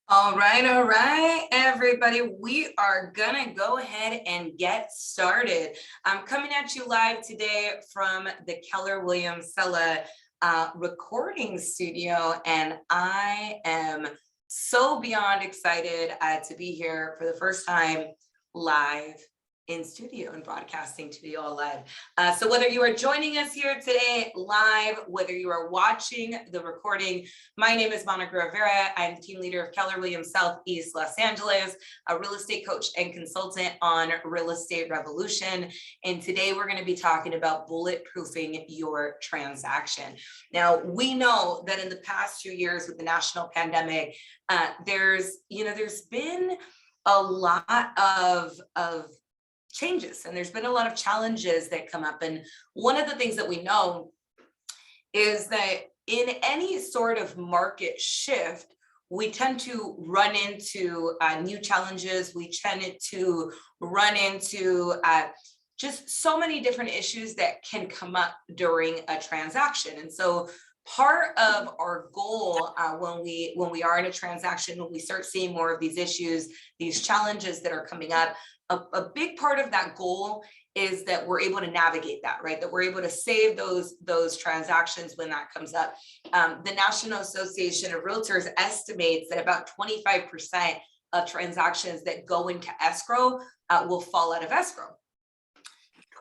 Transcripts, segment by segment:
All right, everybody. We are gonna go ahead and get started. I'm coming at you live today from the Keller Williams Sella recording studio, and I am so beyond excited to be here for the first time live in studio and broadcasting to you all live. So whether you are joining us here today live, whether you are watching the recording, my name is Rivera. I'm team leader of Keller Williams Southeast Los Angeles, a real estate coach and consultant on Real Estate Revolution. And today we're going to be talking about bulletproofing your transaction. Now, we know that in the past 2 years with the national pandemic, there's been a lot of changes, and there's been a lot of challenges that come up. And one of the things that we know is that in any sort of market shift, we tend to run into new challenges. We tend to run into just so many different issues that can come up during a transaction. And so part of our goal when we are in a transaction, when we start seeing more of these issues, these challenges that are coming up, a big part of that goal is that we're able to navigate that, right? That we're able to save those transactions when that comes up. The National Association of Realtors estimates that about 25% of transactions that go into escrow will fall out of escrow.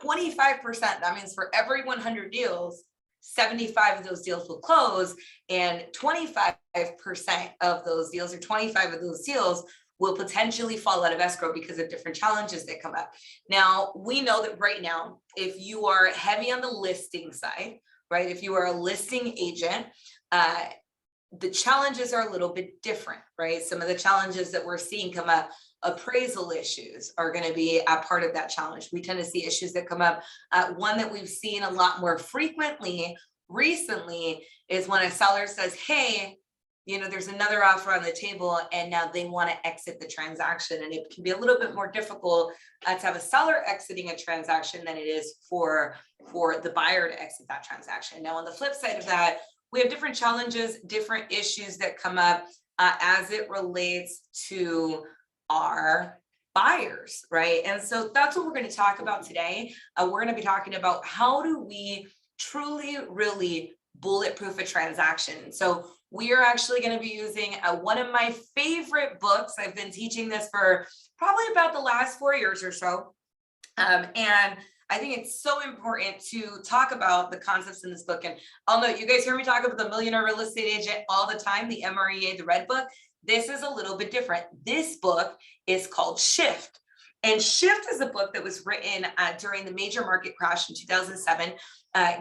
25%, that means for every 100 deals, 75 of those deals will close, and 25% of those deals, or 25 of those deals, will potentially fall out of escrow because of different challenges that come up. Now, we know that right now, if you are heavy on the listing side, right, if you are a listing agent, the challenges are a little bit different, right? Some of the challenges that we're seeing come up, appraisal issues are going to be a part of that challenge. We tend to see issues that come up. One that we've seen a lot more frequently recently is when a seller says, hey, there's another offer on the table, and now they want to exit the transaction. And it can be a little bit more difficult to have a seller exiting a transaction than it is for the buyer to exit that transaction. Now, on the flip side of that, we have different challenges, different issues that come up as it relates to our buyers, right? And so that's what we're going to talk about today. We're going to be talking about how do we truly, really bulletproof a transaction. So we are actually going to be using one of my favorite books. I've been teaching this for probably about the last 4 years or so. And I think it's so important to talk about the concepts in this book. And I'll note, you guys hear me talk about the Millionaire Real Estate Agent all the time, the MREA, the Red Book. This is a little bit different. This book is called Shift. And Shift is a book that was written during the major market crash in 2007.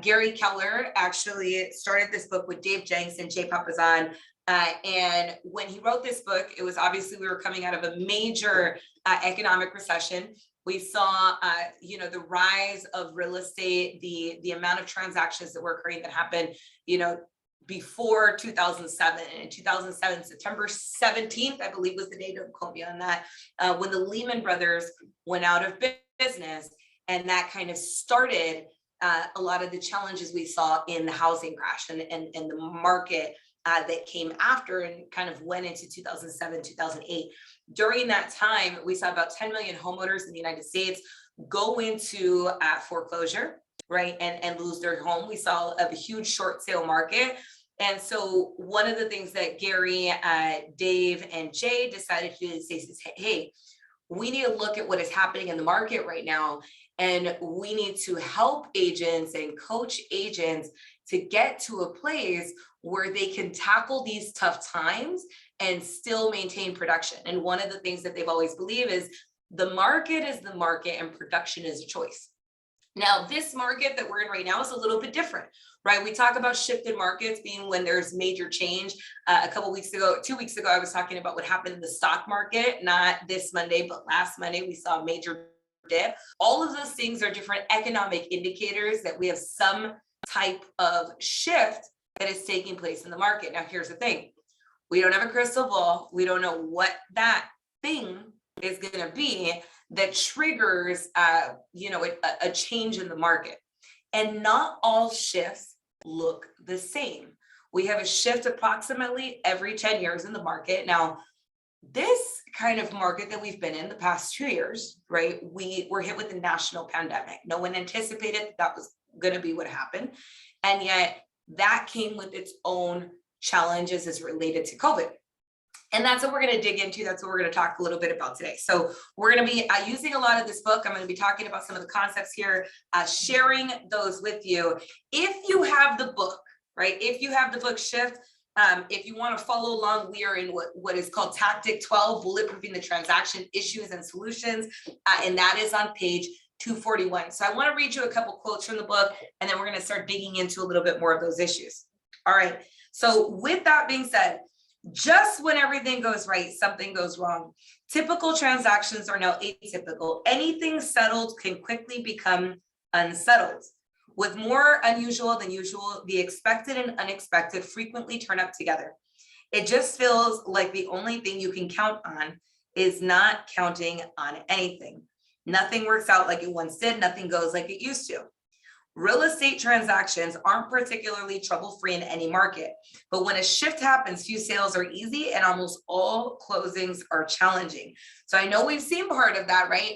Gary Keller actually started this book with Dave Jenks and Jay Papasan. And when he wrote this book, it was obviously we were coming out of a major economic recession. We saw, the rise of real estate, the amount of transactions that were occurring that happened, before 2007. And in 2007, September 17th, I believe was the date, don't quote me on that, when the Lehman Brothers went out of business. And that kind of started a lot of the challenges we saw in the housing crash and the market that came after and kind of went into 2007, 2008. During that time, we saw about 10 million homeowners in the United States go into foreclosure, right, and lose their home. We saw a huge short sale market. And so one of the things that Gary, Dave, and Jay decided to do is say, hey, we need to look at what is happening in the market right now. And we need to help agents and coach agents to get to a place where they can tackle these tough times and still maintain production. And one of the things that they've always believed is The market is the market and production is a choice. Now, this market that we're in right now is a little bit different, right? We talk about shifted markets being when there's major change. A couple weeks ago, 2 weeks ago, I was talking about what happened in the stock market, not this Monday, but last Monday, we saw a major dip. All of those things are different economic indicators that we have some type of shift that is taking place in the market. Now, here's the thing. We don't have a crystal ball. We don't know what that thing is going to be that triggers, a change in the market. And not all shifts look the same. We have a shift approximately every 10 years in the market. Now, this kind of market that we've been in the past 2 years, right? We were hit with a national pandemic. No one anticipated that was going to be what happened. And yet that came with its own challenges as related to COVID. And that's what we're going to dig into. That's what we're going to talk a little bit about today. So we're going to be using a lot of this book. I'm going to be talking about some of the concepts here, sharing those with you. If you have the book, right? If you have the book Shift, if you want to follow along, we are in what is called Tactic 12, Bulletproofing the Transaction Issues and Solutions. And that is on page 241. So I want to read you a couple quotes from the book, and then we're going to start digging into a little bit more of those issues. All right. So with that being said, just when everything goes right, something goes wrong. Typical transactions are now atypical. Anything settled can quickly become unsettled. With more unusual than usual, the expected and unexpected frequently turn up together. It just feels like the only thing you can count on is not counting on anything. Nothing works out like it once did. Nothing goes like it used to. Real estate transactions aren't particularly trouble-free in any market, but when a shift happens, few sales are easy and almost all closings are challenging. So I know we've seen part of that, right?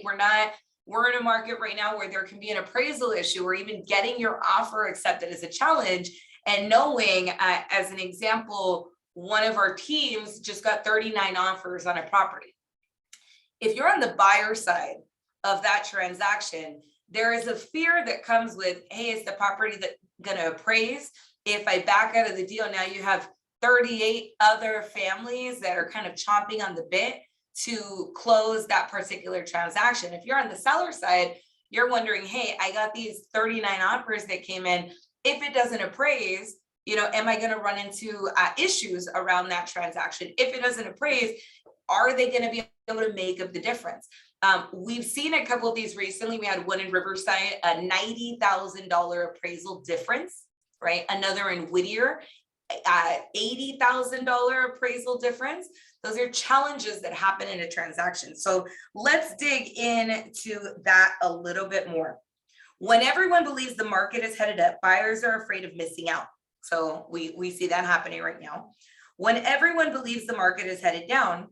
We're in a market right now where there can be an appraisal issue or even getting your offer accepted as a challenge. And knowing, as an example, one of our teams just got 39 offers on a property. If you're on the buyer side of that transaction, there is a fear that comes with, hey, is the property that going to appraise? If I back out of the deal, now you have 38 other families that are kind of chomping on the bit to close that particular transaction. If you're on the seller side, you're wondering, hey, I got these 39 offers that came in. If it doesn't appraise, am I going to run into issues around that transaction? If it doesn't appraise, are they going to be able to make up the difference? We've seen a couple of these recently. We had one in Riverside, a $90,000 appraisal difference, right? Another in Whittier, $80,000 appraisal difference. Those are challenges that happen in a transaction. So let's dig into that a little bit more. When everyone believes the market is headed up, buyers are afraid of missing out. So we see that happening right now. When everyone believes the market is headed down,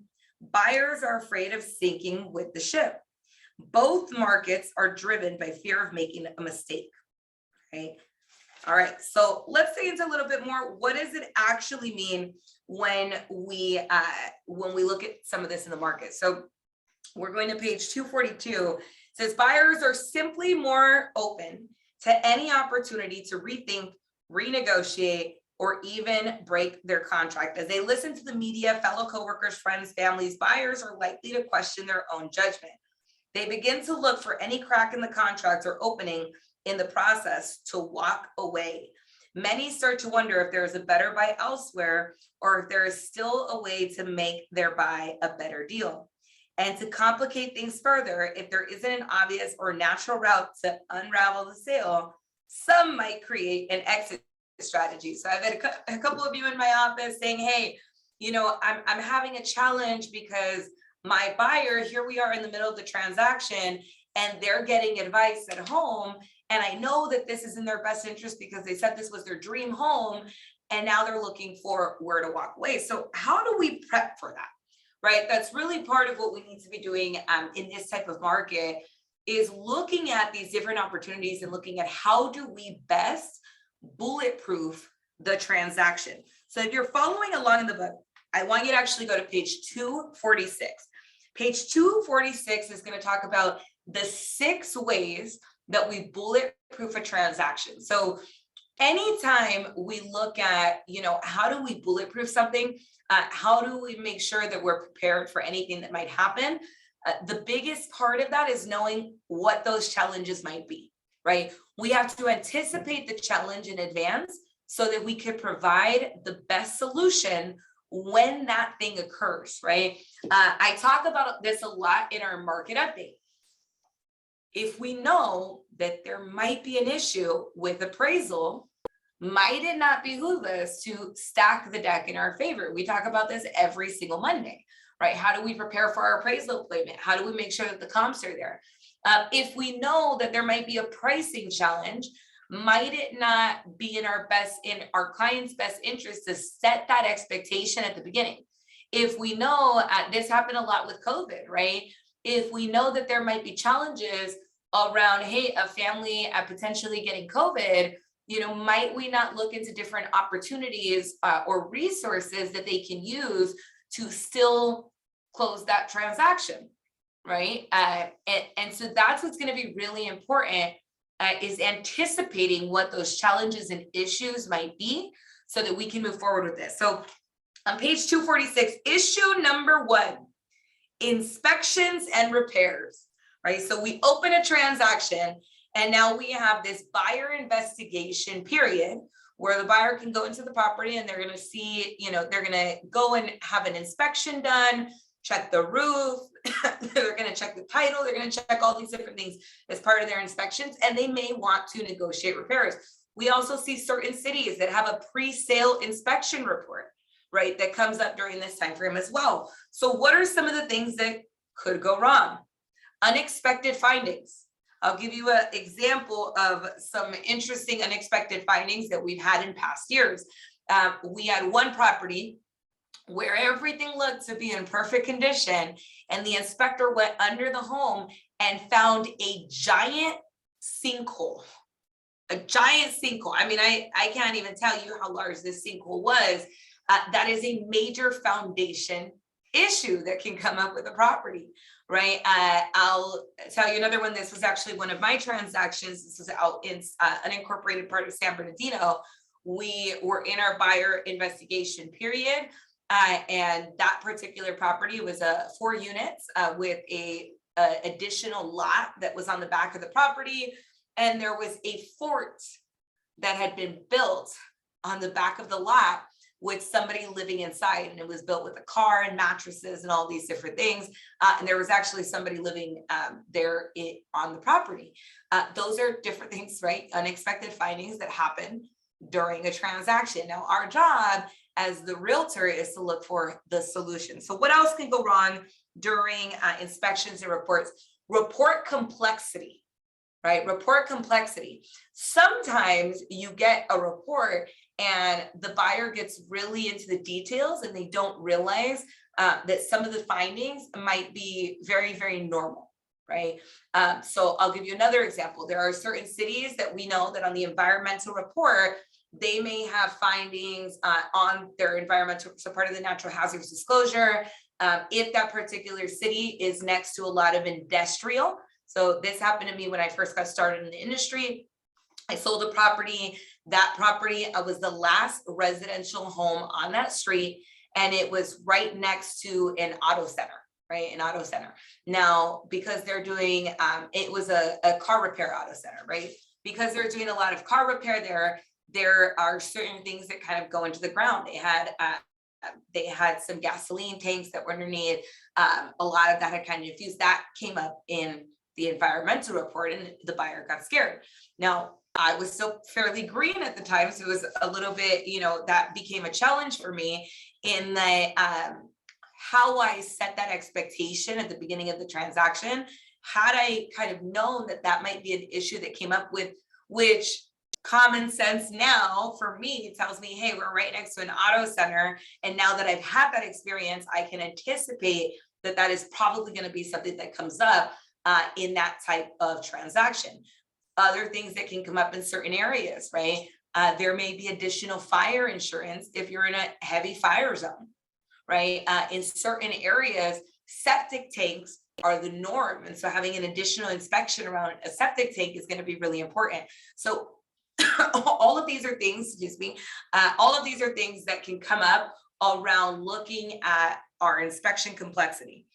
buyers are afraid of sinking with the ship. Both markets are driven by fear of making a mistake, right? All right, so let's dig into a little bit more. What does it actually mean when we look at some of this in the market? So we're going to page 242. It says buyers are simply more open to any opportunity to rethink, renegotiate, or even break their contract. As they listen to the media, fellow coworkers, friends, families, buyers are likely to question their own judgment. They begin to look for any crack in the contract or opening in the process to walk away. Many start to wonder if there is a better buy elsewhere or if there is still a way to make their buy a better deal. And to complicate things further, if there isn't an obvious or natural route to unravel the sale, some might create an exit strategy. So I've had a couple of you in my office saying, hey, I'm having a challenge because my buyer, here we are in the middle of the transaction and they're getting advice at home. And I know that this is in their best interest because they said this was their dream home. And now they're looking for where to walk away. So how do we prep for that? Right? That's really part of what we need to be doing in this type of market, is looking at these different opportunities and looking at how do we best bulletproof the transaction. So if you're following along in the book, I want you to actually go to page 246. Page 246 is going to talk about the 6 ways that we bulletproof a transaction. So anytime we look at, how do we bulletproof something? How do we make sure that we're prepared for anything that might happen? The biggest part of that is knowing what those challenges might be, right? We have to anticipate the challenge in advance so that we can provide the best solution when that thing occurs, right? I talk about this a lot in our market update. If we know that there might be an issue with appraisal, might it not behoove us to stack the deck in our favor? We talk about this every single Monday, right? How do we prepare for our appraisal appointment? How do we make sure that the comps are there? If we know that there might be a pricing challenge, might it not be in our client's best interest to set that expectation at the beginning? If we know, this happened a lot with COVID, right? If we know that there might be challenges around, hey, a family potentially getting COVID, might we not look into different opportunities or resources that they can use to still close that transaction, right? And so that's what's going to be really important, is anticipating what those challenges and issues might be so that we can move forward with this. So on page 246, issue number 1, inspections and repairs, right? So we open a transaction and now we have this buyer investigation period where the buyer can go into the property and they're going to see, they're going to go and have an inspection done, check the roof, they're going to check the title, they're going to check all these different things as part of their inspections, and they may want to negotiate repairs. We also see certain cities that have a pre-sale inspection report, right, that comes up during this time frame as well. So what are some of the things that could go wrong? Unexpected findings. I'll give you an example of some interesting unexpected findings that we've had in past years. We had one property where everything looked to be in perfect condition, and the inspector went under the home and found a giant sinkhole. A giant sinkhole. I mean, I can't even tell you how large this sinkhole was. That is a major foundation issue that can come up with a property, right? I'll tell you another one. This was actually one of my transactions. This was out in unincorporated part of San Bernardino. We were in our buyer investigation period. And that particular property was 4 units with a additional lot that was on the back of the property. And there was a fort that had been built on the back of the lot with somebody living inside, and it was built with a car and mattresses and all these different things. And there was actually somebody living there on the property. Those are different things, right? Unexpected findings that happen during a transaction. Now, our job as the realtor is to look for the solution. So what else can go wrong during inspections and reports? Report complexity, right? Report complexity. Sometimes you get a report and the buyer gets really into the details and they don't realize that some of the findings might be very, very normal, right? So I'll give you another example. There are certain cities that we know that on the environmental report, they may have findings on their environmental, so part of the natural hazards disclosure, if that particular city is next to a lot of industrial. So this happened to me when I first got started in the industry. I sold a property. That property was the last residential home on that street, and it was right next to an auto center, right? An auto center. Now, because they're doing, it was a car repair auto center, right? Because they're doing a lot of car repair there are certain things that kind of go into the ground. They had some gasoline tanks that were underneath. A lot of that had kind of infused. That came up in the environmental report, and the buyer got scared. Now, I was still fairly green at the time, so it was a little bit, that became a challenge for me in the how I set that expectation at the beginning of the transaction. Had I kind of known that that might be an issue that came up with, which common sense now for me tells me, hey, we're right next to an auto center. And now that I've had that experience, I can anticipate that that is probably going to be something that comes up in that type of transaction. Other things that can come up in certain areas, right? There may be additional fire insurance if you're in a heavy fire zone, right? In certain areas, septic tanks are the norm. And so having an additional inspection around a septic tank is going to be really important. So all of these are things, all of these are things that can come up around looking at our inspection complexity.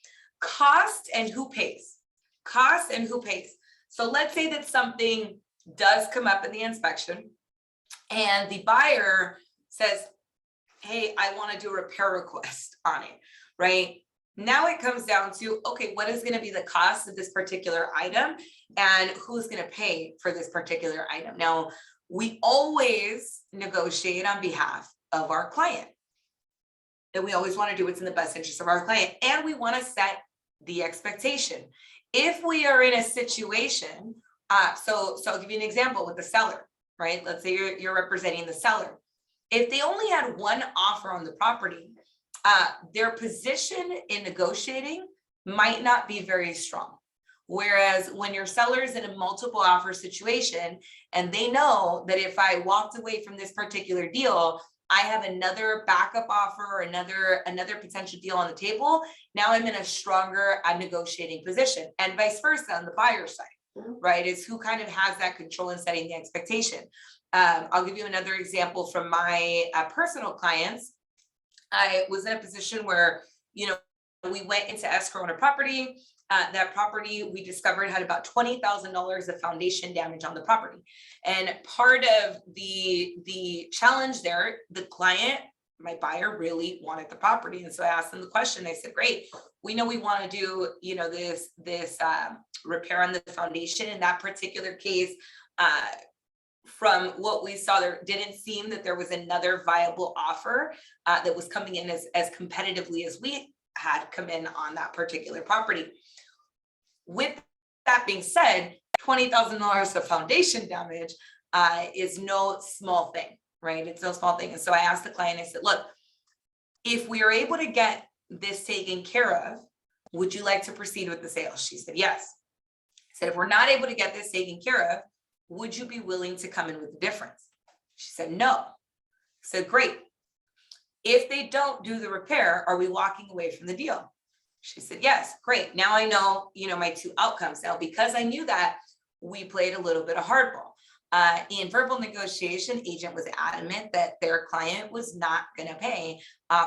cost and who pays. Cost and who pays. So let's say that something does come up in the inspection and the buyer says, hey, I want to do a repair request on it, right? Now it comes down to, okay, what is going to be the cost of this particular item and who's going to pay for this particular item? Now, we always negotiate on behalf of our client. And we always want to do what's in the best interest of our client. And we want to set the expectation. If we are in a situation, so I'll give you an example with the seller, right? Let's say you're representing the seller. If they only had one offer on the property, their position in negotiating might not be very strong. Whereas when your seller is in a multiple offer situation and they know that if I walked away from this particular deal, I have another backup offer or another potential deal on the table, now I'm in a stronger negotiating position, and vice versa on the buyer side, right? Is who kind of has that control in setting the expectation. I'll give you another example from my personal clients. I was in a position where, we went into escrow on a property. That property we discovered had about $20,000 of foundation damage on the property. And part of the challenge there, the client, my buyer, really wanted the property. And so I asked them the question. I said, great, we know we want to do, this repair on the foundation. In that particular case, from what we saw, there didn't seem that there was another viable offer that was coming in as competitively as we had come in on that particular property. With that being said, $20,000 of foundation damage is no small thing, right? It's no small thing. And so I asked the client, I said, look, if we are able to get this taken care of, would you like to proceed with the sale? She said, yes. I said, if we're not able to get this taken care of, would you be willing to come in with the difference? She said, no. I said, great. If they don't do the repair, are we walking away from the deal? She said, yes, great. Now I know, my two outcomes. Now, because I knew that, we played a little bit of hardball. In verbal negotiation, agent was adamant that their client was not going to pay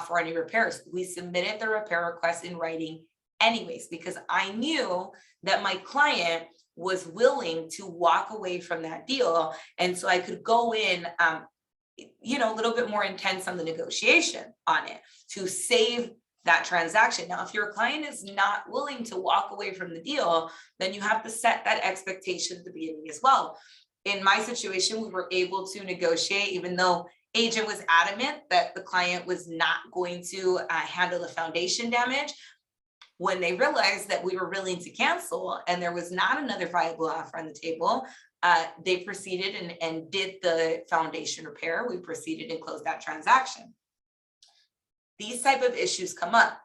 for any repairs. We submitted the repair request in writing anyways, because I knew that my client was willing to walk away from that deal. And so I could go in, a little bit more intense on the negotiation on it to save that transaction. Now, if your client is not willing to walk away from the deal, then you have to set that expectation at the beginning as well. In my situation, we were able to negotiate, even though agent was adamant that the client was not going to handle the foundation damage. When they realized that we were willing to cancel and there was not another viable offer on the table, they proceeded and did the foundation repair. We proceeded and closed that transaction. These type of issues come up.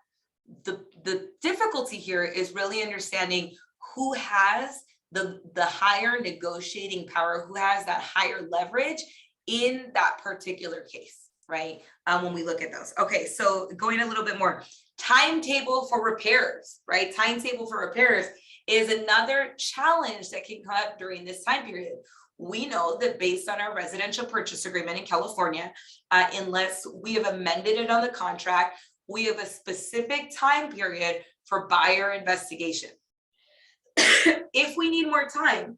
The difficulty here is really understanding who has the higher negotiating power, who has that higher leverage in that particular case, right? When we look at those. Okay, so going a little bit more, timetable for repairs, right? Timetable for repairs is another challenge that can come up during this time period. We know that based on our residential purchase agreement in California, unless we have amended it on the contract, we have a specific time period for buyer investigation. If we need more time,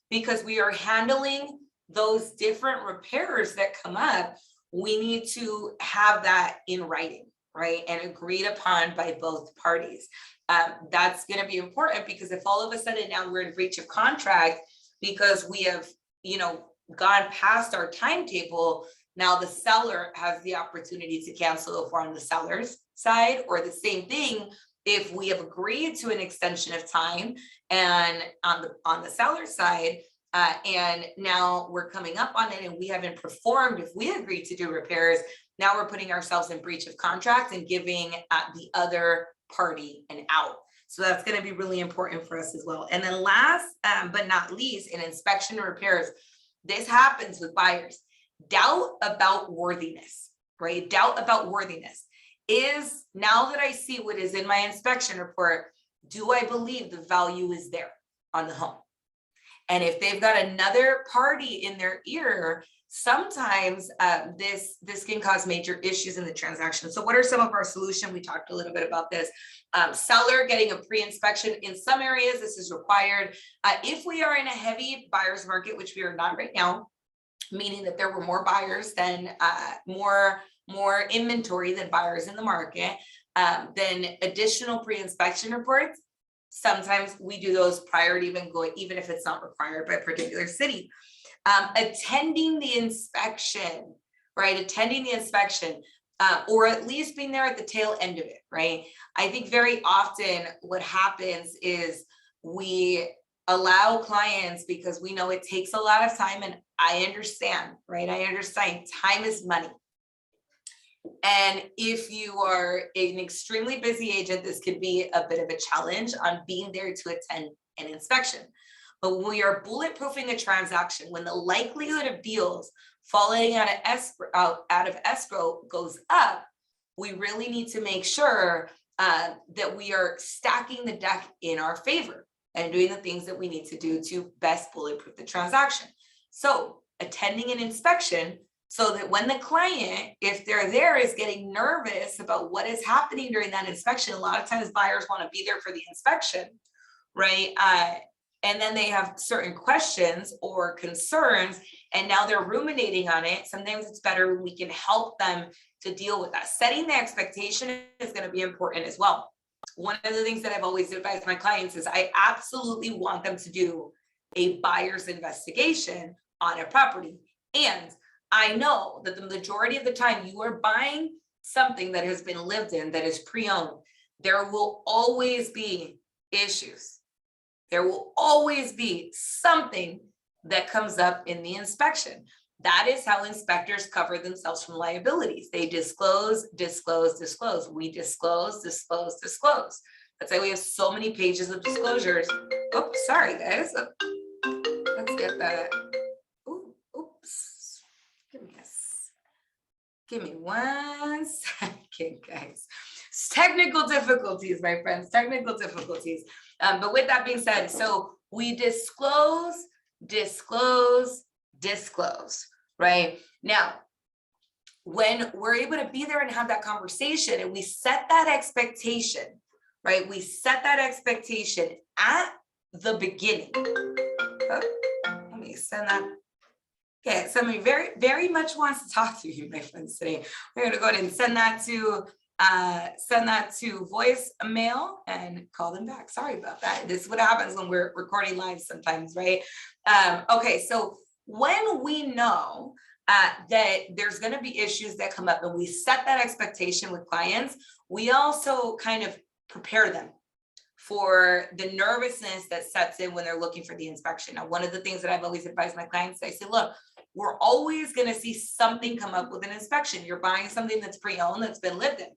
because we are handling those different repairs that come up, we need to have that in writing, right? And agreed upon by both parties. That's going to be important, because if all of a sudden now we're in breach of contract because we have, gone past our timetable, now the seller has the opportunity to cancel if we're on the seller's side, or the same thing if we have agreed to an extension of time and on the seller side, and now we're coming up on it and we haven't performed. If we agreed to do repairs, now we're putting ourselves in breach of contract and giving the other party an out. So that's going to be really important for us as well. And then last but not least, in inspection and repairs, this happens with buyers. Doubt about worthiness, right? Doubt about worthiness is, now that I see what is in my inspection report, do I believe the value is there on the home? And if they've got another party in their ear sometimes this can cause major issues in the transaction. So what are some of our solutions? We talked a little bit about this. Seller getting a pre-inspection. In some areas, this is required. If we are in a heavy buyer's market, which we are not right now, meaning that there were more buyers than more inventory than buyers in the market, then additional pre-inspection reports. Sometimes we do those prior to even going, even if it's not required by a particular city. Attending the inspection, right? Attending the inspection, or at least being there at the tail end of it, right? I think very often what happens is we allow clients, because we know it takes a lot of time, and I understand, right? I understand time is money. And if you are an extremely busy agent, this could be a bit of a challenge on being there to attend an inspection. But when we are bulletproofing a transaction, when the likelihood of deals falling out of escrow goes up, we really need to make sure that we are stacking the deck in our favor and doing the things that we need to do to best bulletproof the transaction. So attending an inspection, so that when the client, if they're there, is getting nervous about what is happening during that inspection, a lot of times buyers want to be there for the inspection, right? And then they have certain questions or concerns, and now they're ruminating on it. Sometimes it's better when we can help them to deal with that. Setting the expectation is going to be important as well. One of the things that I've always advised my clients is I absolutely want them to do a buyer's investigation on a property. And I know that the majority of the time you are buying something that has been lived in, that is pre-owned. There will always be issues. There will always be something that comes up in the inspection. That is how inspectors cover themselves from liabilities. They disclose, disclose, disclose. We disclose, disclose, disclose. That's why we have so many pages of disclosures. Oh, sorry, guys. Let's get that. Oops. Give me 1 second, guys. Technical difficulties, my friends, technical difficulties. But with that being said, so we disclose, disclose, disclose, right? Now, when we're able to be there and have that conversation and we set that expectation, right? We set that expectation at the beginning. Oh, let me send that. Okay, somebody very, very much wants to talk to you, my friends, today. We're gonna go ahead and send that to voicemail and call them back. Sorry about that. This is what happens when we're recording live sometimes, right? Okay, so when we know that there's gonna be issues that come up and we set that expectation with clients, we also kind of prepare them for the nervousness that sets in when they're looking for the inspection. Now, one of the things that I've always advised my clients, I say, look, we're always going to see something come up with an inspection. You're buying something that's pre-owned, that's been lived in.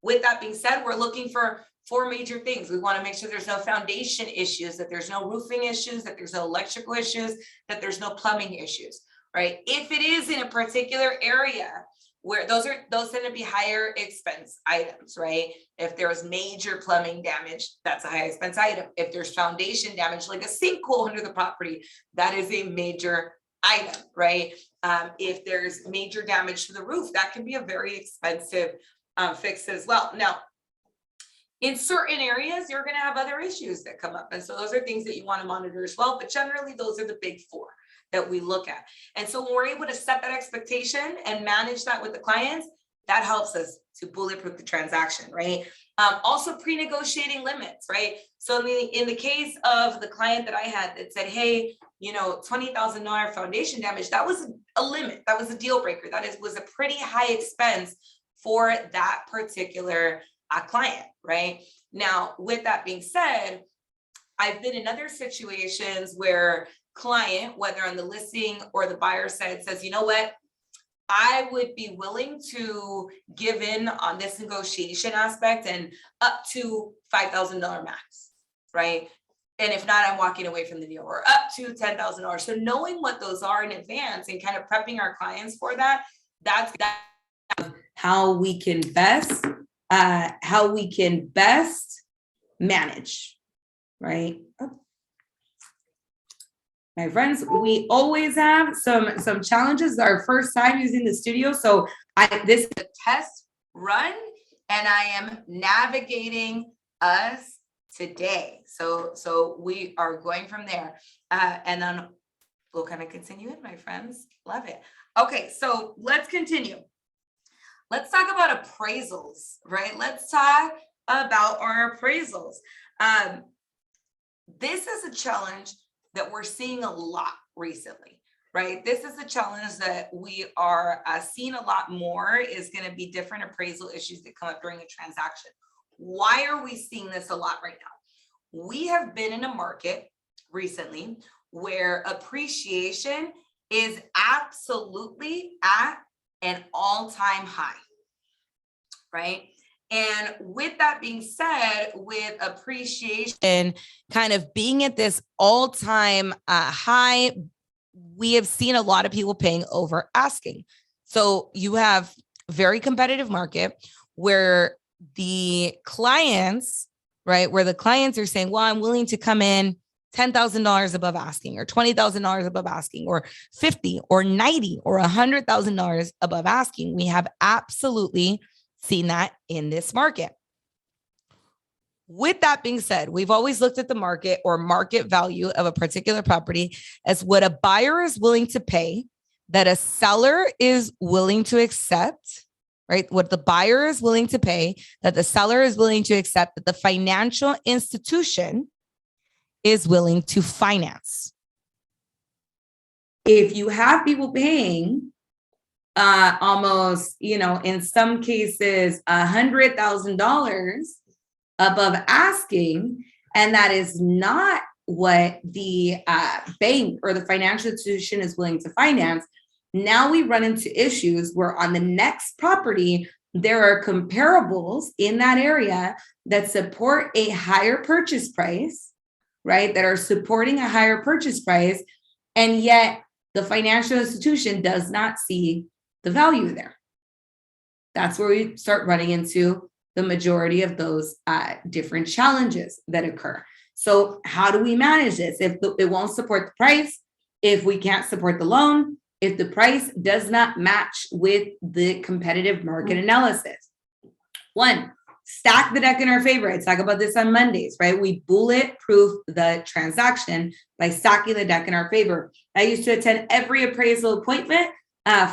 With that being said, we're looking for 4 major things. We want to make sure there's no foundation issues, that there's no roofing issues, that there's no electrical issues, that there's no plumbing issues, right? If it is in a particular area, where those tend to be higher expense items, right? If there was major plumbing damage, that's a high expense item. If there's foundation damage, like a sinkhole under the property, that is a major item, right? If there's major damage to the roof, that can be a very expensive fix as well. Now, in certain areas, you're going to have other issues that come up. And so those are things that you want to monitor as well. But generally, those are the big 4 that we look at. And so when we're able to set that expectation and manage that with the clients, that helps us to bulletproof the transaction, right? Also pre-negotiating limits, right? So in the case of the client that I had that said, hey, you know, $20,000 foundation damage, that was a limit. That was a deal breaker. That was a pretty high expense for that particular client, right? Now, with that being said, I've been in other situations where client, whether on the listing or the buyer side, says, you know what, I would be willing to give in on this negotiation aspect and up to $5,000 max, right? And if not, I'm walking away from the deal, or up to $10,000. So knowing what those are in advance and kind of prepping our clients for that, that's how we can best manage, right? My friends, we always have some challenges. Our first time using the studio. So this is a test run and I am navigating us today. So we are going from there. And then we'll kind of continue it, my friends. Love it. Okay, so let's continue. Let's talk about appraisals, right? Let's talk about our appraisals. This is a challenge that we're seeing a lot recently, right? This is a challenge that we are seeing a lot more is going to be different appraisal issues that come up during a transaction. Why are we seeing this a lot right now? We have been in a market recently where appreciation is absolutely at an all-time high, right? And with that being said, with appreciation kind of being at this all-time high, we have seen a lot of people paying over asking. So you have a very competitive market where the clients, right, where the clients are saying, well, I'm willing to come in $10,000 above asking or $20,000 above asking or 50 or 90 or $100,000 above asking. We have absolutely seen that in this market. With that being said, we've always looked at the market or market value of a particular property as what a buyer is willing to pay, that a seller is willing to accept, right? What the buyer is willing to pay, that the seller is willing to accept, that the financial institution is willing to finance. If you have people paying almost, in some cases, $100,000 above asking, and that is not what the bank or the financial institution is willing to finance, now we run into issues where on the next property, there are comparables in that area that support a higher purchase price, right? That are supporting a higher purchase price, and yet the financial institution does not see the value there. That's where we start running into the majority of those different challenges that occur. So how do we manage this? If it won't support the price, if we can't support the loan, if the price does not match with the competitive market analysis. One, stack the deck in our favor. I talk about this on Mondays, right? We bulletproof the transaction by stacking the deck in our favor. I used to attend every appraisal appointment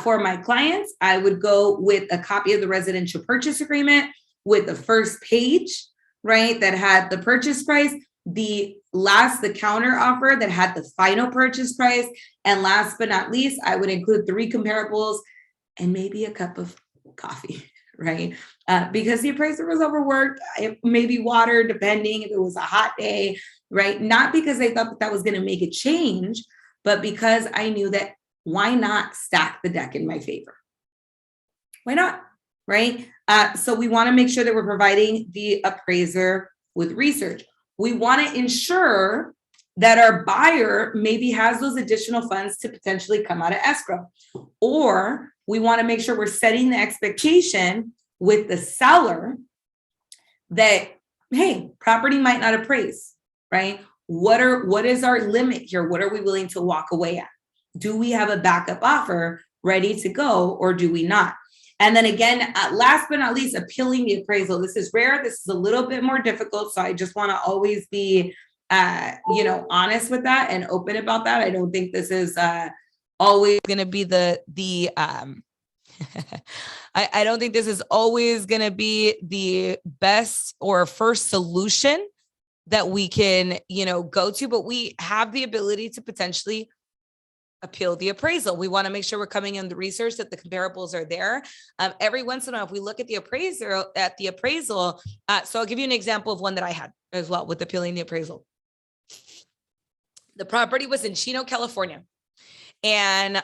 for my clients. I would go with a copy of the residential purchase agreement with the first page, right, that had the purchase price, the counter offer that had the final purchase price, and last but not least, I would include 3 comparables and maybe a cup of coffee, right? Because the appraiser was overworked, maybe water, depending if it was a hot day, right? Not because I thought that was going to make a change, but because I knew that why not stack the deck in my favor? Why not, right? So we want to make sure that we're providing the appraiser with research. We want to ensure that our buyer maybe has those additional funds to potentially come out of escrow. Or we want to make sure we're setting the expectation with the seller that, hey, property might not appraise, right? What is our limit here? What are we willing to walk away at? Do we have a backup offer ready to go or do we not? And then again, last but not least, appealing the appraisal. This is rare. This is a little bit more difficult. So I just want to always be, honest with that and open about that. I don't think this is always going to be I don't think this is always going to be the best or first solution that we can, go to, but we have the ability to potentially appeal the appraisal. We want to make sure we're coming in the research that the comparables are there. Every once in a while, if we look at the appraisal, so I'll give you an example of one that I had as well with appealing the appraisal. The property was in Chino, California. And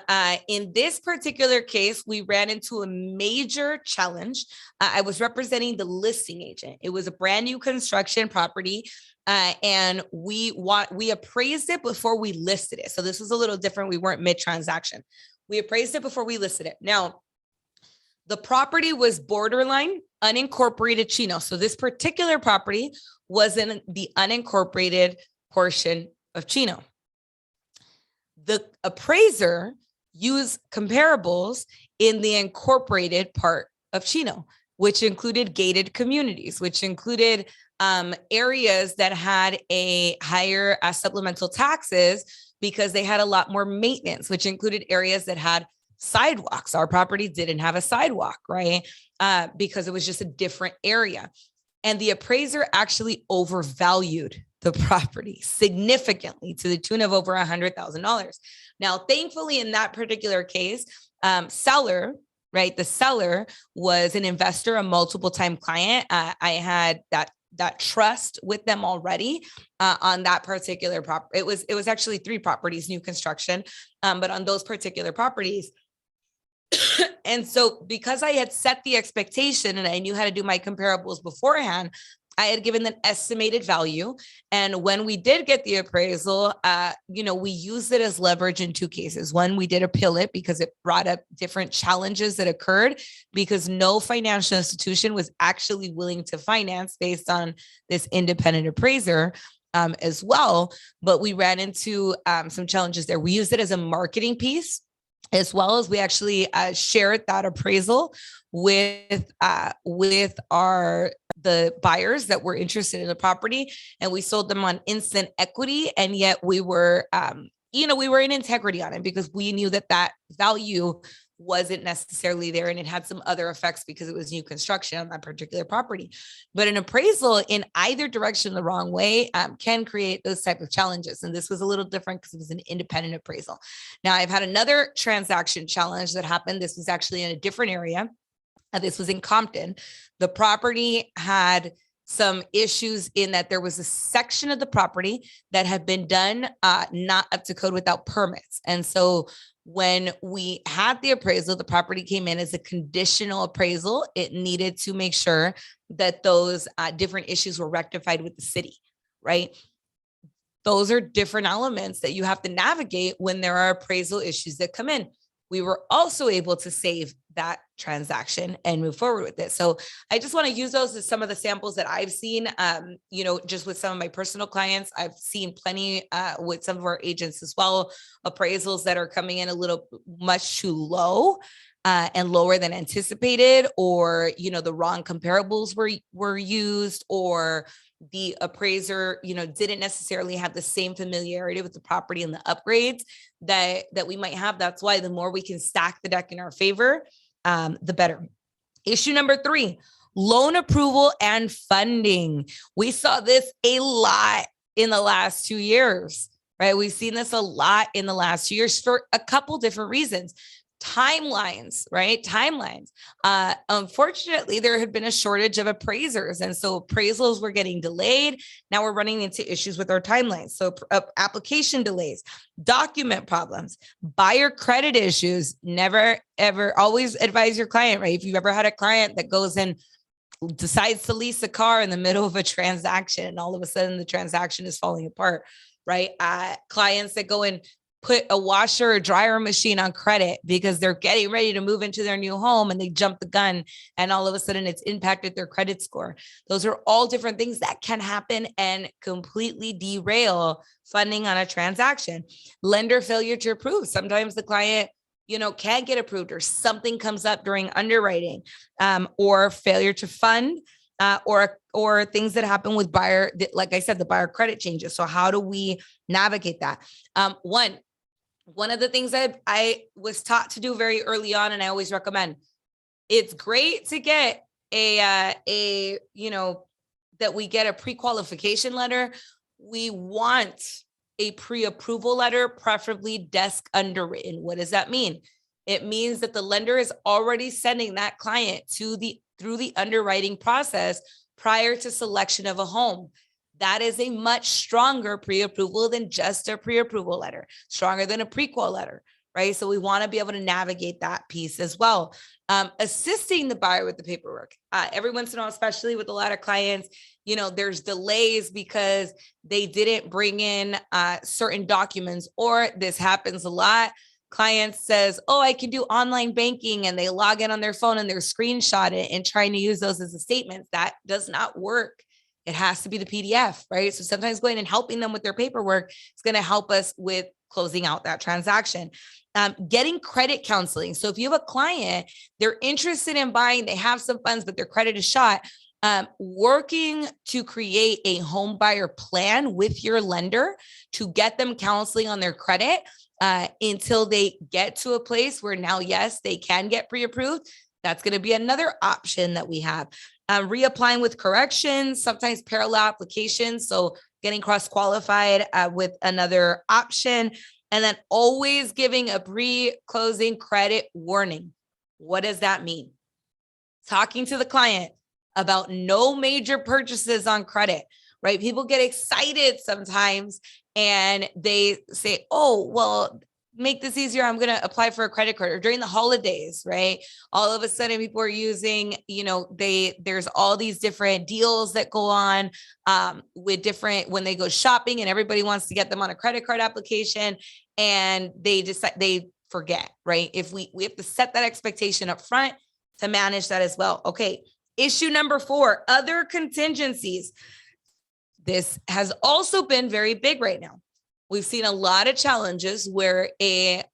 in this particular case, we ran into a major challenge. I was representing the listing agent. It was a brand new construction property. And we appraised it before we listed it. So this was a little different. We weren't mid-transaction. We appraised it before we listed it. Now, the property was borderline unincorporated Chino. So this particular property was in the unincorporated portion of Chino. The appraiser used comparables in the incorporated part of Chino, which included gated communities, which included areas that had a higher supplemental taxes because they had a lot more maintenance, which included areas that had sidewalks. Our property didn't have a sidewalk, right? Because it was just a different area. And the appraiser actually overvalued the property significantly to the tune of over $100,000. Now, thankfully, in that particular case, seller, right? The seller was an investor, a multiple time client. I had that trust with them already on that particular property. It was actually 3 properties, new construction, but on those particular properties. And so because I had set the expectation and I knew how to do my comparables beforehand, I had given an estimated value. And when we did get the appraisal, we used it as leverage in 2 cases. One, we did appeal it because it brought up different challenges that occurred because no financial institution was actually willing to finance based on this independent appraiser as well. But we ran into some challenges there. We used it as a marketing piece, as well as we actually shared that appraisal with the buyers that were interested in the property, and we sold them on instant equity. And yet we were, we were in integrity on it because we knew that value wasn't necessarily there, and it had some other effects because it was new construction on that particular property. But an appraisal in either direction the wrong way can create those type of challenges. And this was a little different because it was an independent appraisal. Now, I've had another transaction challenge that happened. This was actually in a different area. This was in Compton. The property had some issues in that there was a section of the property that had been done not up to code without permits. And so when we had the appraisal, the property came in as a conditional appraisal. It needed to make sure that those different issues were rectified with the city, right? Those are different elements that you have to navigate when there are appraisal issues that come in. We were also able to save that transaction and move forward with it. So I just want to use those as some of the samples that I've seen, just with some of my personal clients. I've seen plenty with some of our agents as well, appraisals that are coming in a little much too low and lower than anticipated, or, the wrong comparables were used, or the appraiser, didn't necessarily have the same familiarity with the property and the upgrades that we might have. That's why the more we can stack the deck in our favor, the better. Issue number 3, loan approval and funding. We saw this a lot in the last 2 years, right? We've seen this a lot in the last 2 years for a couple different reasons. Timelines, right? Timelines. Unfortunately, there had been a shortage of appraisers. And so appraisals were getting delayed. Now we're running into issues with our timelines. So application delays, document problems, buyer credit issues. Never, ever, always advise your client, right? If you've ever had a client that goes and decides to lease a car in the middle of a transaction, and all of a sudden the transaction is falling apart, right? Clients that go and put a washer or dryer machine on credit because they're getting ready to move into their new home and they jump the gun and all of a sudden it's impacted their credit score. Those are all different things that can happen and completely derail funding on a transaction. Lender failure to approve. Sometimes the client, can't get approved, or something comes up during underwriting, or failure to fund, or things that happen with buyer, like I said, the buyer credit changes. So how do we navigate that? One of the things that I was taught to do very early on, and I always recommend, it's great to get that we get a pre-qualification letter. We want a pre-approval letter, preferably desk underwritten. What does that mean? It means that the lender is already sending that client through the underwriting process prior to selection of a home. That is a much stronger pre-approval than just a pre-approval letter, stronger than a pre-qual letter, right? So we want to be able to navigate that piece as well. Assisting the buyer with the paperwork. Every once in a while, especially with a lot of clients, there's delays because they didn't bring in certain documents, or this happens a lot. Client says, oh, I can do online banking, and they log in on their phone and they're screenshot it and trying to use those as a statement. That does not work. It has to be the PDF, right? So sometimes going and helping them with their paperwork is going to help us with closing out that transaction. Getting credit counseling. So if you have a client, they're interested in buying, they have some funds, but their credit is shot. Working to create a home buyer plan with your lender to get them counseling on their credit until they get to a place where now, yes, they can get pre-approved. That's going to be another option that we have. Reapplying with corrections, sometimes parallel applications. So getting cross-qualified with another option. And then always giving a pre-closing credit warning. What does that mean? Talking to the client about no major purchases on credit, right? People get excited sometimes and they say, oh, well, make this easier. I'm going to apply for a credit card, or during the holidays, right? All of a sudden people are using, there's all these different deals that go on with different, when they go shopping and everybody wants to get them on a credit card application, and they decide, they forget, right? If we have to set that expectation up front to manage that as well. Okay. Issue number 4, other contingencies. This has also been very big right now. We've seen a lot of challenges where a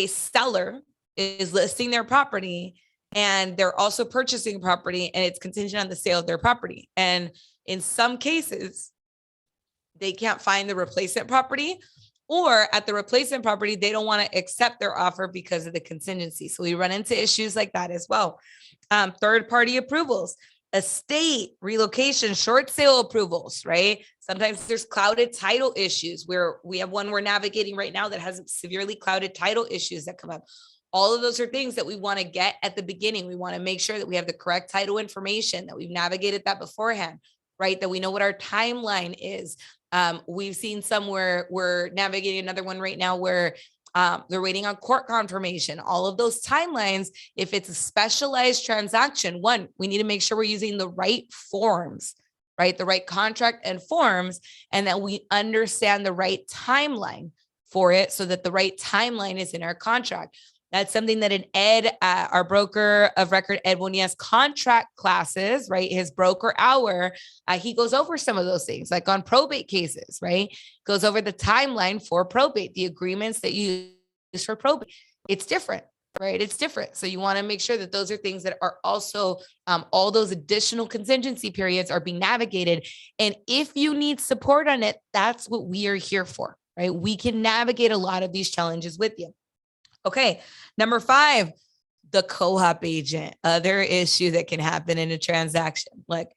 seller is listing their property and they're also purchasing property, and it's contingent on the sale of their property. And in some cases, they can't find the replacement property, or at the replacement property, they don't want to accept their offer because of the contingency. So we run into issues like that as well. Third-party approvals, estate, relocation, short sale approvals, right? Sometimes there's clouded title issues, where we have one we're navigating right now that has severely clouded title issues that come up. All of those are things that we want to get at the beginning. We want to make sure that we have the correct title information, that we've navigated that beforehand, right? That we know what our timeline is. We've seen some where we're navigating another one right now where they're waiting on court confirmation. All of those timelines, if it's a specialized transaction, one, we need to make sure we're using the right forms, right? The right contract and forms, and that we understand the right timeline for it so that the right timeline is in our contract. That's something that in Ed, our broker of record, Ed Bonillas contract classes, right? His broker hour, he goes over some of those things, like on probate cases, right? Goes over the timeline for probate, the agreements that you use for probate. It's different, right? It's different. So you want to make sure that those are things that are also, all those additional contingency periods are being navigated. And if you need support on it, that's what we are here for, right? We can navigate a lot of these challenges with you. Okay, number 5, the Cohop agent, other issue that can happen in a transaction. Like,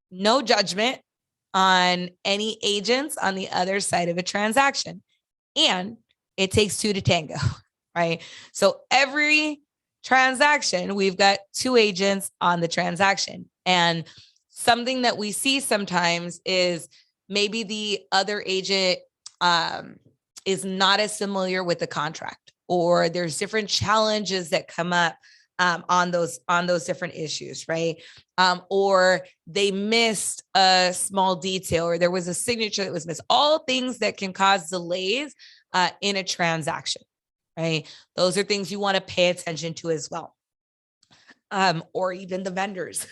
no judgment on any agents on the other side of a transaction. And it takes 2 to tango, right? So every transaction, we've got 2 agents on the transaction. And something that we see sometimes is maybe the other agent, is not as familiar with the contract, or there's different challenges that come up on those different issues, right? Or they missed a small detail, or there was a signature that was missed. All things that can cause delays in a transaction, right? Those are things you want to pay attention to as well. Or even the vendors.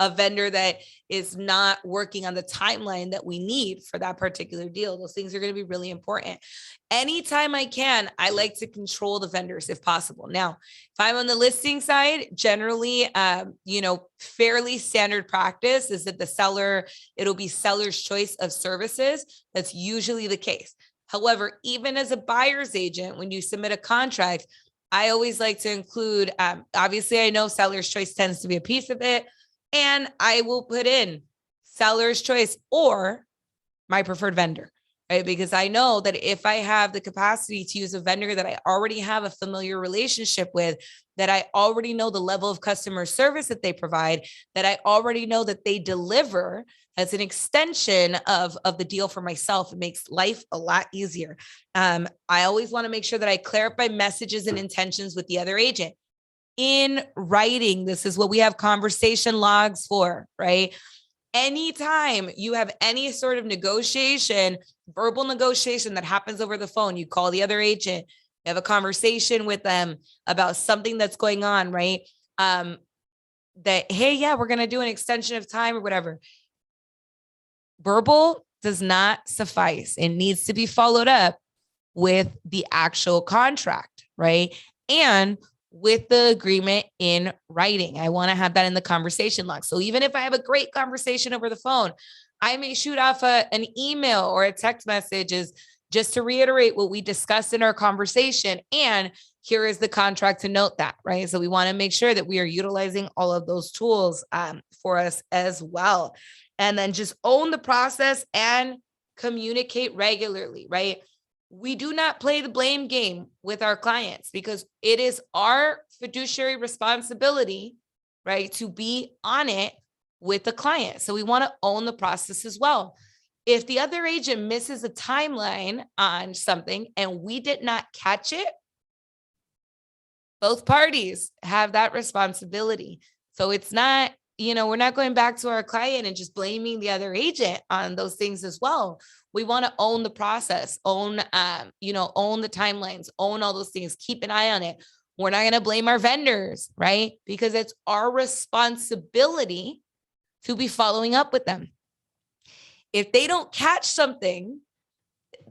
A vendor that is not working on the timeline that we need for that particular deal. Those things are going to be really important. Anytime I can, I like to control the vendors if possible. Now, if I'm on the listing side, generally, fairly standard practice is that the seller, it'll be seller's choice of services. That's usually the case. However, even as a buyer's agent, when you submit a contract, I always like to include, obviously I know seller's choice tends to be a piece of it, and I will put in seller's choice or my preferred vendor, right? Because I know that if I have the capacity to use a vendor that I already have a familiar relationship with, that I already know the level of customer service that they provide, that I already know that they deliver as an extension of the deal for myself, it makes life a lot easier. I always want to make sure that I clarify messages and intentions with the other agent in writing. This is what we have conversation logs for, right? Anytime you have any sort of negotiation, verbal negotiation that happens over the phone, you call the other agent, you have a conversation with them about something that's going on, right? That, hey, yeah, we're going to do an extension of time or whatever. Verbal does not suffice. It needs to be followed up with the actual contract, right? And with the agreement in writing. I want to have that in the conversation log. So even if I have a great conversation over the phone, I may shoot off an email or a text message just to reiterate what we discussed in our conversation. And here is the contract to note that, right? So we want to make sure that we are utilizing all of those tools for us as well. And then just own the process and communicate regularly, right? We do not play the blame game with our clients because it is our fiduciary responsibility, right, to be on it with the client. So we want to own the process as well. If the other agent misses a timeline on something and we did not catch it, both parties have that responsibility. So it's not, we're not going back to our client and just blaming the other agent on those things as well. We want to own the process, own the timelines, own all those things, keep an eye on it. We're not going to blame our vendors, right? Because it's our responsibility to be following up with them. If they don't catch something,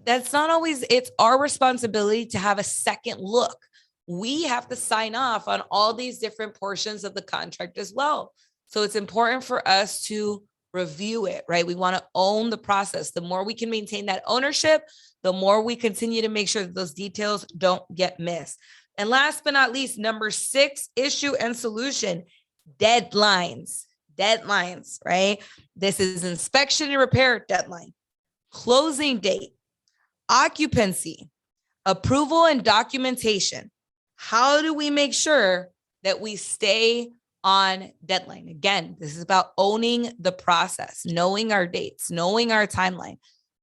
that's not always, it's our responsibility to have a second look. We have to sign off on all these different portions of the contract as well. So it's important for us to review it, right? We want to own the process. The more we can maintain that ownership, the more we continue to make sure that those details don't get missed. And last but not least, number 6, issue and solution, deadlines, right? This is inspection and repair deadline, closing date, occupancy, approval and documentation. How do we make sure that we stay on deadline? Again, this is about owning the process, knowing our dates, knowing our timeline.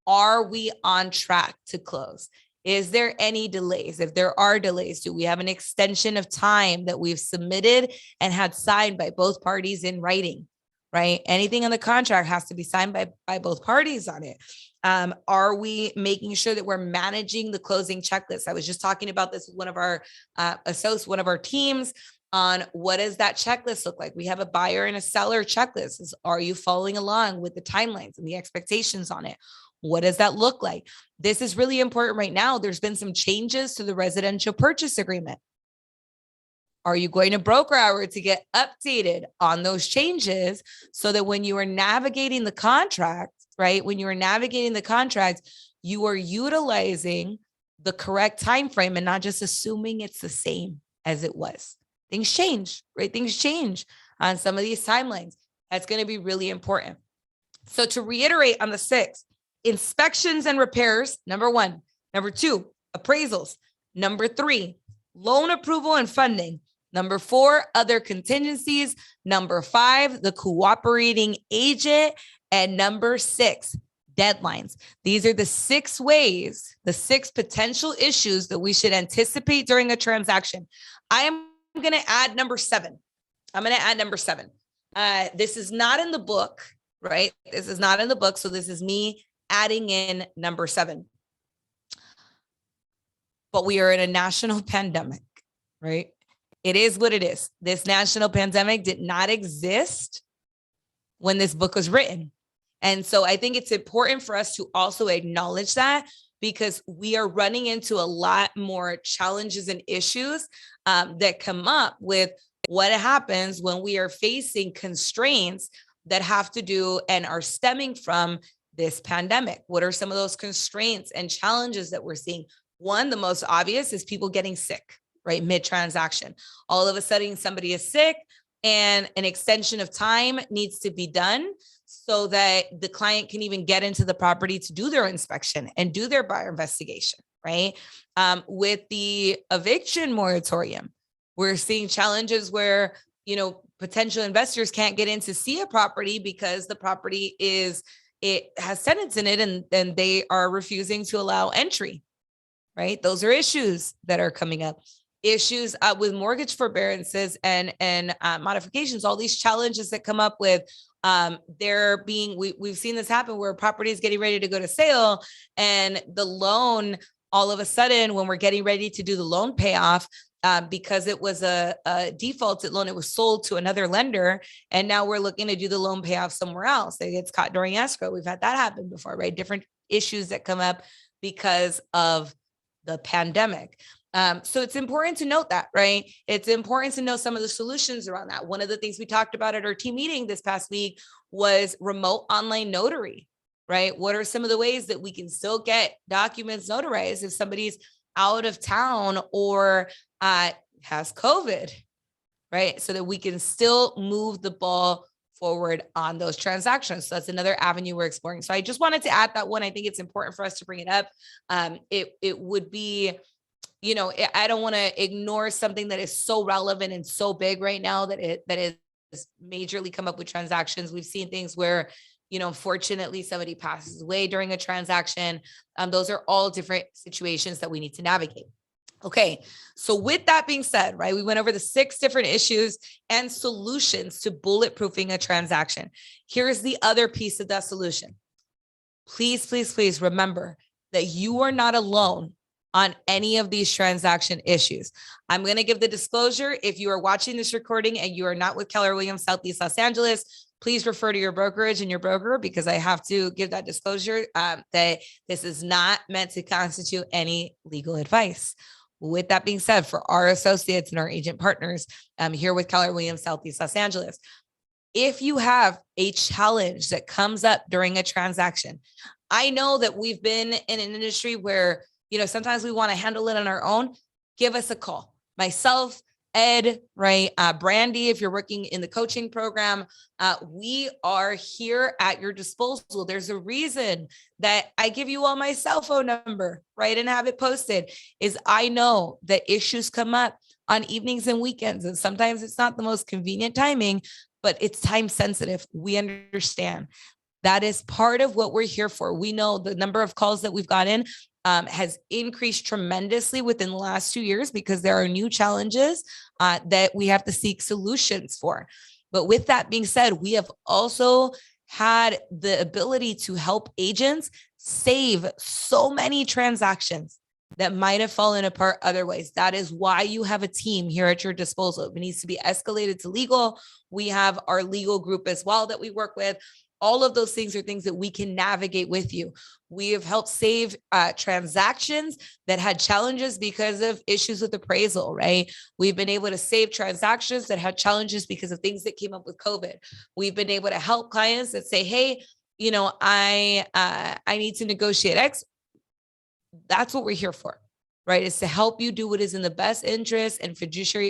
Are we on track to close? Is there any delays? If there are delays, do we have an extension of time that we've submitted and had signed by both parties in writing, right? Anything on the contract has to be signed by both parties on it. Are we making sure that we're managing the closing checklist? I was just talking about this with one of our associates, one of our teams, on what does that checklist look like? We have a buyer and a seller checklist. Are you following along with the timelines and the expectations on it? What does that look like? This is really important right now. There's been some changes to the residential purchase agreement. Are you going to broker hour to get updated on those changes so that when you are navigating the contract, right? When you are navigating the contract, you are utilizing the correct time frame and not just assuming it's the same as it was. Things change, right? Things change on some of these timelines. That's going to be really important. So to reiterate on the 6, inspections and repairs, number 1. Number 2, appraisals. Number 3, loan approval and funding. Number 4, other contingencies. Number 5, the cooperating agent. And number 6, deadlines. These are the 6 ways, the 6 potential issues that we should anticipate during a transaction. I am going to add number 7. I'm going to add number 7. This is not in the book, right? This is not in the book. So this is me adding in number 7. But we are in a national pandemic, right? It is what it is. This national pandemic did not exist when this book was written. And so I think it's important for us to also acknowledge that, because we are running into a lot more challenges and issues that come up with what happens when we are facing constraints that have to do and are stemming from this pandemic. What are some of those constraints and challenges that we're seeing? One, the most obvious is people getting sick, right? Mid-transaction. All of a sudden, somebody is sick and an extension of time needs to be done so that the client can even get into the property to do their inspection and do their buyer investigation, right? With the eviction moratorium, we're seeing challenges where, potential investors can't get in to see a property because the property it has tenants in it and they are refusing to allow entry, right? Those are issues that are coming up. Issues with mortgage forbearances and modifications, all these challenges that come up with we've seen this happen where a property is getting ready to go to sale and the loan, all of a sudden, when we're getting ready to do the loan payoff, because it was a defaulted loan. It was sold to another lender. And now we're looking to do the loan payoff somewhere else. It gets caught during escrow. We've had that happen before, right? Different issues that come up because of the pandemic. So it's important to note that, right? It's important to know some of the solutions around that. One of the things we talked about at our team meeting this past week was remote online notary, right? What are some of the ways that we can still get documents notarized if somebody's out of town or has COVID, right? So that we can still move the ball forward on those transactions. So that's another avenue we're exploring. So I just wanted to add that one. I think it's important for us to bring it up. It would be, I don't want to ignore something that is so relevant and so big right now that is majorly come up with transactions. We've seen things where, unfortunately somebody passes away during a transaction. Those are all different situations that we need to navigate. Okay, so with that being said, right, we went over the 6 different issues and solutions to bulletproofing a transaction. Here's the other piece of that solution. Please, please, please remember that you are not alone on any of these transaction issues. I'm going to give the disclosure. If you are watching this recording and you are not with Keller Williams Southeast Los Angeles, please refer to your brokerage and your broker, because I have to give that disclosure that this is not meant to constitute any legal advice. With that being said, for our associates and our agent partners here with Keller Williams Southeast Los Angeles, if you have a challenge that comes up during a transaction, I know that we've been in an industry where, sometimes we want to handle it on our own. Give us a call. Myself, Ed, right? Brandy, if you're working in the coaching program, we are here at your disposal. There's a reason that I give you all my cell phone number, right? And have it posted, is I know that issues come up on evenings and weekends. And sometimes it's not the most convenient timing, but it's time sensitive. We understand. That is part of what we're here for. We know the number of calls that we've gotten has increased tremendously within the last 2 years because there are new challenges that we have to seek solutions for. But with that being said, we have also had the ability to help agents save so many transactions that might have fallen apart otherwise. That is why you have a team here at your disposal. If it needs to be escalated to legal, we have our legal group as well that we work with. All of those things are things that we can navigate with you. We have helped save transactions that had challenges because of issues with appraisal, right? We've been able to save transactions that had challenges because of things that came up with COVID. We've been able to help clients that say, hey, I need to negotiate X. That's what we're here for, right? Is to help you do what is in the best interest and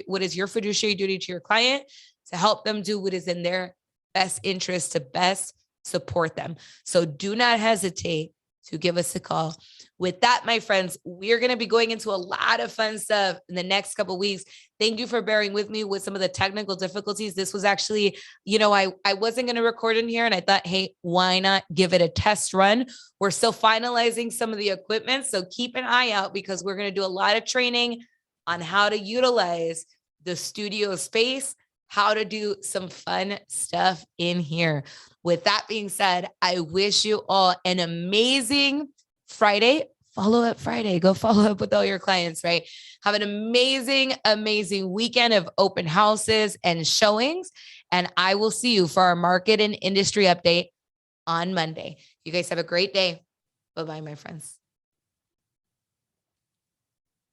what is your fiduciary duty to your client, to help them do what is in their best interest to best support them. So do not hesitate to give us a call. With that, my friends, we're going to be going into a lot of fun stuff in the next couple of weeks. Thank you for bearing with me with some of the technical difficulties. This was actually, I wasn't going to record in here and I thought, hey, why not give it a test run? We're still finalizing some of the equipment. So keep an eye out because we're going to do a lot of training on how to utilize the studio space, how to do some fun stuff in here. With that being said, I wish you all an amazing Friday. Follow-up Friday. Go follow up with all your clients, right? Have an amazing, amazing weekend of open houses and showings. And I will see you for our market and industry update on Monday. You guys have a great day. Bye-bye, my friends.